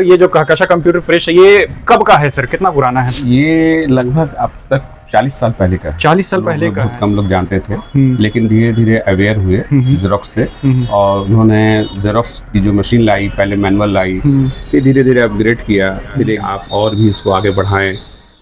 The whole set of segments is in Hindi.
ये जो कहकशा कंप्यूटर प्रेस है ये कब का है सर, कितना पुराना है? ये लगभग अब तक 40 साल पहले का है। 40 साल पहले का बहुत है। कम लोग जानते थे, लेकिन धीरे धीरे अवेयर हुए जेरोक्स से और उन्होंने जेरोक्स की जो मशीन लाई, पहले मैनुअल लाई, फिर धीरे धीरे अपग्रेड किया, फिर आप और भी इसको आगे बढ़ाएं,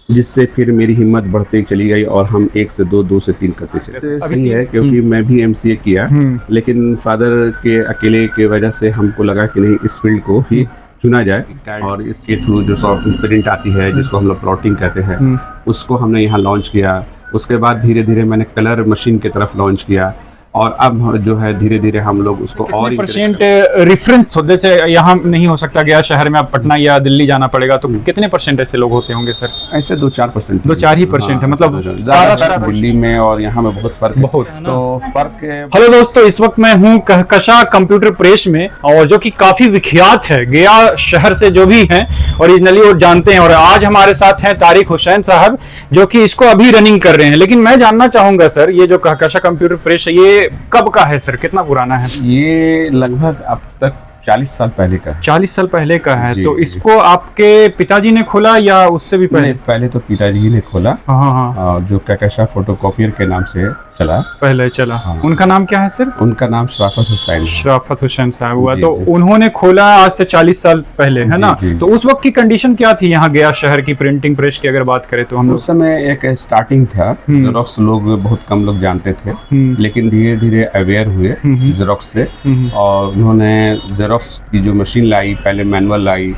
जिससे फिर मेरी हिम्मत बढ़ती चली गई और हम 1 से 2, 2 से 3 करते चले। तो सही है क्योंकि मैं भी MCA किया, लेकिन फादर के अकेले के वजह से हमको लगा कि नहीं, इस फील्ड को ही चुना जाए और इसके थ्रू जो सॉफ्ट प्रिंट आती है जिसको हम लोग प्लॉटिंग कहते हैं, उसको हमने यहाँ लॉन्च किया। उसके बाद धीरे धीरे मैंने कलर मशीन की तरफ लॉन्च किया और अब जो है धीरे धीरे हम लोग उसको और परसेंट रेफरेंस होते से यहाँ नहीं हो सकता, गया शहर में अब पटना या दिल्ली जाना पड़ेगा, तो कितने परसेंट ऐसे लोग होते होंगे सर? ऐसे 2-4%, 2-4% है, मतलब ज्यादातर दिल्ली में और यहाँ में बहुत फर्क है। बहुत तो फर्क है। हेलो दोस्तों, इस वक्त मैं हूँ कहकशा कंप्यूटर प्रेस में, और जो कि काफी विख्यात है गया शहर से, जो भी हैं ओरिजिनली वो जानते हैं। और आज हमारे साथ हैं तारिक हुसैन साहब, जो कि इसको अभी रनिंग कर रहे हैं। लेकिन मैं जानना चाहूंगा सर, ये जो कहकशा कंप्यूटर प्रेस है ये कब का है सर, कितना पुराना है? ये लगभग अब तक 40 साल पहले का है। 40 साल पहले का है। तो इसको आपके पिताजी ने खोला या उससे भी पहले? पहले तो पिताजी ने खोला। हाँ। जो कहकशा फोटोकॉपियर के नाम से चला, पहले चला। हाँ। उनका नाम क्या है सर? उनका नाम शराफत हुसैन है। शराफत हुसैन साहब हुआ। जी, तो जी। उन्होंने खोला आज से 40 साल पहले, है ना? जी। तो उस वक्त की कंडीशन क्या थी यहाँ गया शहर की प्रिंटिंग प्रेस की अगर बात करें तो? हम उस समय एक स्टार्टिंग था, जेरोक्स लोग बहुत कम लोग जानते थे, लेकिन धीरे धीरे अवेयर हुए जेरोक्स से और उन्होंने जेरोक्स की जो मशीन लाई, पहले मैनुअल लाई,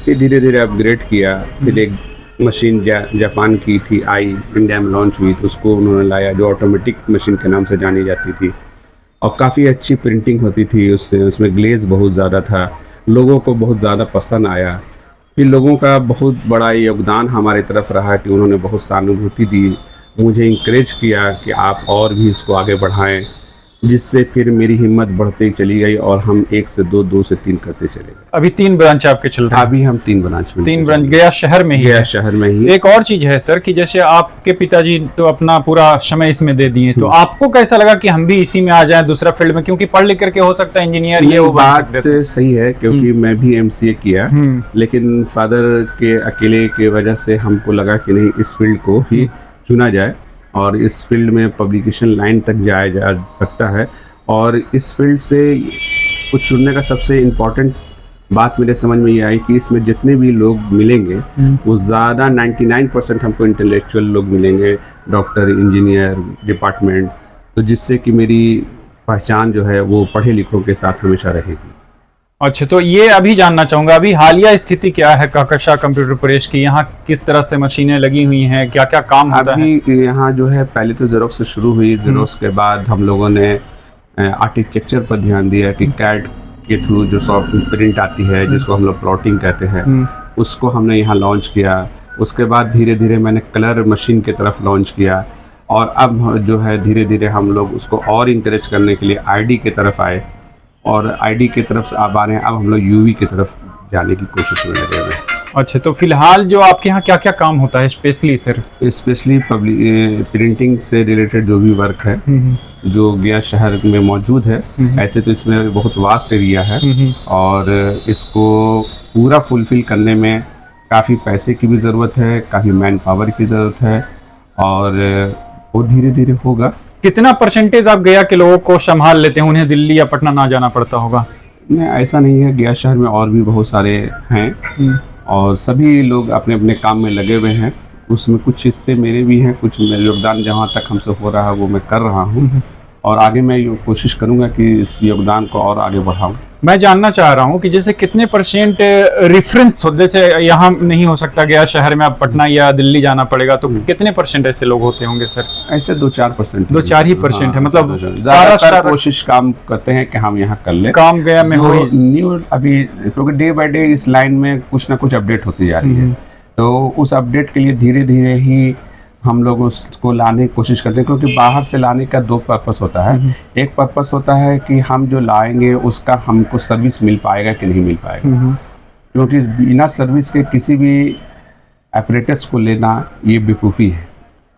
फिर धीरे धीरे अपग्रेड किया। फिर एक मशीन जापान की थी, आई इंडिया में लॉन्च हुई, तो उसको उन्होंने लाया, जो ऑटोमेटिक मशीन के नाम से जानी जाती थी और काफ़ी अच्छी प्रिंटिंग होती थी उससे। उसमें ग्लेज बहुत ज़्यादा था, लोगों को बहुत ज़्यादा पसंद आया। फिर लोगों का बहुत बड़ा योगदान हमारी तरफ रहा कि उन्होंने बहुत सहानुभूति दी, मुझे इंकरेज किया कि आप और भी इसको आगे बढ़ाएं, जिससे फिर मेरी हिम्मत बढ़ती चली गई और हम 1 से 2, 2 से 3 करते चले गए। अभी 3 ब्रांच आपके चल रहे हैं? अभी हम 3 ब्रांच में, 3 ब्रांच गया शहर में ही गया है। शहर में ही। एक और चीज है सर कि जैसे आपके पिताजी तो अपना पूरा समय इसमें दे दिए, तो आपको कैसा लगा कि हम भी इसी में आ जाएं दूसरा फील्ड में? क्योंकि पढ़ लिख करके हो सकता है इंजीनियर ये वो बात सही है क्योंकि मैं भी MCA किया, लेकिन फादर के अकेले के वजह से हमको लगा कि नहीं, इस फील्ड को ही चुना जाए और इस फील्ड में पब्लिकेशन लाइन तक जाया जा सकता है। और इस फील्ड से कुछ चुनने का सबसे इम्पोर्टेंट बात मेरे समझ में ये आई कि इसमें जितने भी लोग मिलेंगे वो ज़्यादा 99% हमको इंटेलेक्चुअल लोग मिलेंगे, डॉक्टर, इंजीनियर, डिपार्टमेंट, तो जिससे कि मेरी पहचान जो है वो पढ़े लिखों के साथ हमेशा रहेगी। अच्छा, तो ये अभी जानना चाहूँगा, अभी हालिया स्थिति क्या है कहकशा कंप्यूटर प्रेस की? यहाँ किस तरह से मशीनें लगी हुई हैं, क्या क्या काम होता है? अभी यहाँ जो है पहले तो जेरोक्स से शुरू हुई, जेरोक्स के बाद हम लोगों ने आर्किटेक्चर पर ध्यान दिया कि कैड के थ्रू जो सॉफ्ट प्रिंट आती है जिसको हम लोग प्लॉटिंग कहते हैं, उसको हमने यहाँ लॉन्च किया। उसके बाद धीरे धीरे मैंने कलर मशीन की तरफ लॉन्च किया और अब जो है धीरे धीरे हम लोग उसको और इंकरेज करने के लिए ID की तरफ आए और ID की तरफ से अब आ रहे हैं। अब हम लोग UV की तरफ जाने की कोशिश में लगे हुए हैं। अच्छा, तो फिलहाल जो आपके यहाँ क्या क्या काम होता है स्पेशली सर? स्पेशली प्रिंटिंग से रिलेटेड जो भी वर्क है जो गया शहर में मौजूद है, ऐसे तो इसमें बहुत वास्ट एरिया है और इसको पूरा फुलफिल करने में काफ़ी पैसे की भी ज़रूरत है, काफ़ी मैन पावर की ज़रूरत है और वो धीरे धीरे होगा। कितना परसेंटेज आप गया के लोगों को संभाल लेते हैं, उन्हें दिल्ली या पटना ना जाना पड़ता होगा? नहीं, ऐसा नहीं है, गया शहर में और भी बहुत सारे हैं और सभी लोग अपने अपने काम में लगे हुए हैं। उसमें कुछ हिस्से मेरे भी हैं, कुछ मेरे योगदान जहाँ तक हमसे हो रहा है वो मैं कर रहा हूँ और आगे मैं कोशिश करूँगा कि इस योगदान को और आगे बढ़ाऊँ। मैं जानना चाह रहा हूँ कि जैसे कितने परसेंट रेफरेंस होते से यहाँ नहीं हो सकता, गया शहर में अब पटना या दिल्ली जाना पड़ेगा, तो कितने परसेंट ऐसे लोग होते होंगे सर? ऐसे 2-4%, 2-4% है, मतलब सारा कोशिश काम करते हैं कि हम यहाँ कर ले काम गया में हो न्यू। अभी क्योंकि डे बाय डे इस लाइन में कुछ ना कुछ अपडेट होती जा रही है, तो उस अपडेट के लिए धीरे धीरे ही हम लोग उसको लाने की कोशिश करते हैं, क्योंकि बाहर से लाने का 2 पर्पस होता है। एक पर्पस होता है कि हम जो लाएंगे उसका हमको सर्विस मिल पाएगा कि नहीं मिल पाएगा, क्योंकि बिना सर्विस के किसी भी ऑपरेटर्स को लेना ये बेवकूफ़ी है।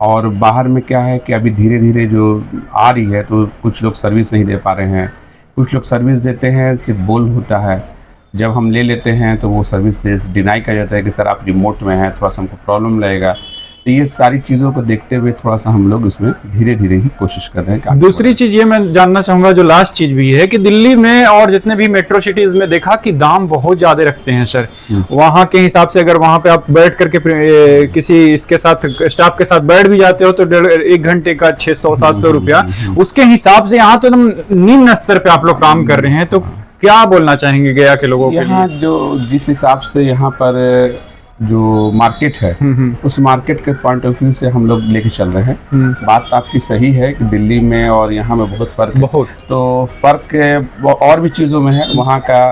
और बाहर में क्या है कि अभी धीरे धीरे जो आ रही है, तो कुछ लोग सर्विस नहीं दे पा रहे हैं, कुछ लोग सर्विस देते हैं सिर्फ बोल होता है, जब हम ले लेते हैं तो वो सर्विस डिनाई कर जाता है कि सर आप रिमोट में हैं, थोड़ा सा हमको प्रॉब्लम लगेगा। तो ये सारी चीज़ों को देखते हुए थोड़ा सा हम लोग इसमें धीरे धीरे ही कोशिश कर रहे हैं कि दूसरी चीज ये मैं जानना चाहूंगा, जो लास्ट चीज भी है कि दिल्ली में और जितने भी मेट्रो सिटीज में देखा कि दाम बहुत ज्यादा रखते हैं सर। वहां के हिसाब से अगर वहां पे आप बैठ करके किसी इसके साथ स्टाफ के साथ बैठ भी जाते हो तो 1 घंटे का 600-700 रुपया, उसके हिसाब से यहाँ तो एकदम निम्न स्तर पे आप लोग काम कर रहे हैं। तो क्या बोलना चाहेंगे गया के लोगों के लिए? यहाँ जो जिस हिसाब से यहाँ पर जो मार्केट है उस मार्केट के पॉइंट ऑफ व्यू से हम लोग लेके चल रहे हैं। बात आपकी सही है कि दिल्ली में और यहाँ में बहुत फर्क है। तो फर्क और भी चीज़ों में है। वहाँ का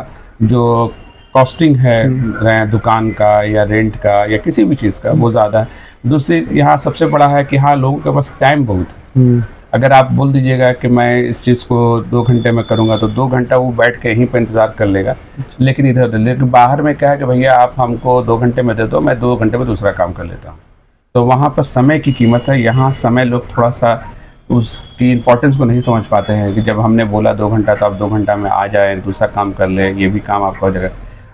जो कॉस्टिंग है दुकान का या रेंट का या किसी भी चीज़ का वो ज़्यादा है। दूसरी यहाँ सबसे बड़ा है कि हाँ लोगों के पास टाइम बहुत है। अगर आप बोल दीजिएगा कि मैं इस चीज़ को 2 घंटे में करूँगा तो 2 घंटा वो बैठ के यहीं पर इंतज़ार कर लेगा। लेकिन बाहर में क्या है कि भैया आप हमको 2 घंटे में दे दो, मैं 2 घंटे में दूसरा काम कर लेता हूँ। तो वहाँ पर समय की कीमत है। यहाँ समय लोग थोड़ा सा उसकी इम्पोर्टेंस को नहीं समझ पाते हैं कि जब हमने बोला 2 घंटा तो आप 2 घंटा में आ जाए, दूसरा काम कर ले, ये भी काम आपका हो जाएगा।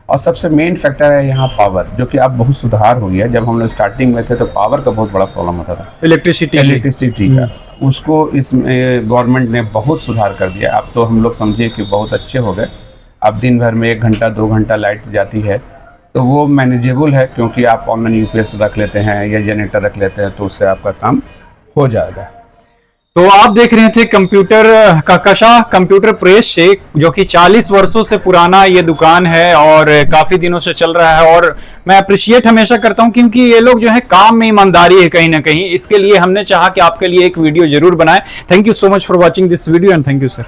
और सबसे मेन फैक्टर है यहाँ पावर, जो कि अब बहुत सुधार हो गया। जब हम लोग स्टार्टिंग में थे तो पावर का बहुत बड़ा प्रॉब्लम होता था, इलेक्ट्रिसिटी का। उसको इसमें गवर्नमेंट ने बहुत सुधार कर दिया। अब तो हम लोग समझिए कि बहुत अच्छे हो गए। अब दिन भर में 1 घंटा 2 घंटा लाइट जाती है तो वो मैनेजेबल है, क्योंकि आप ऑनलाइन यूपीएस रख लेते हैं या जनरेटर रख लेते हैं तो उससे आपका काम हो जाएगा। तो आप देख रहे थे कंप्यूटर कशा कंप्यूटर प्रेस से, जो कि 40 वर्षों से पुराना ये दुकान है और काफी दिनों से चल रहा है। और मैं अप्रिशिएट हमेशा करता हूं क्योंकि ये लोग जो है काम में ईमानदारी है कहीं ना कहीं। इसके लिए हमने चाहा कि आपके लिए एक वीडियो जरूर बनाए। Thank you so much for watching this video and thank you sir.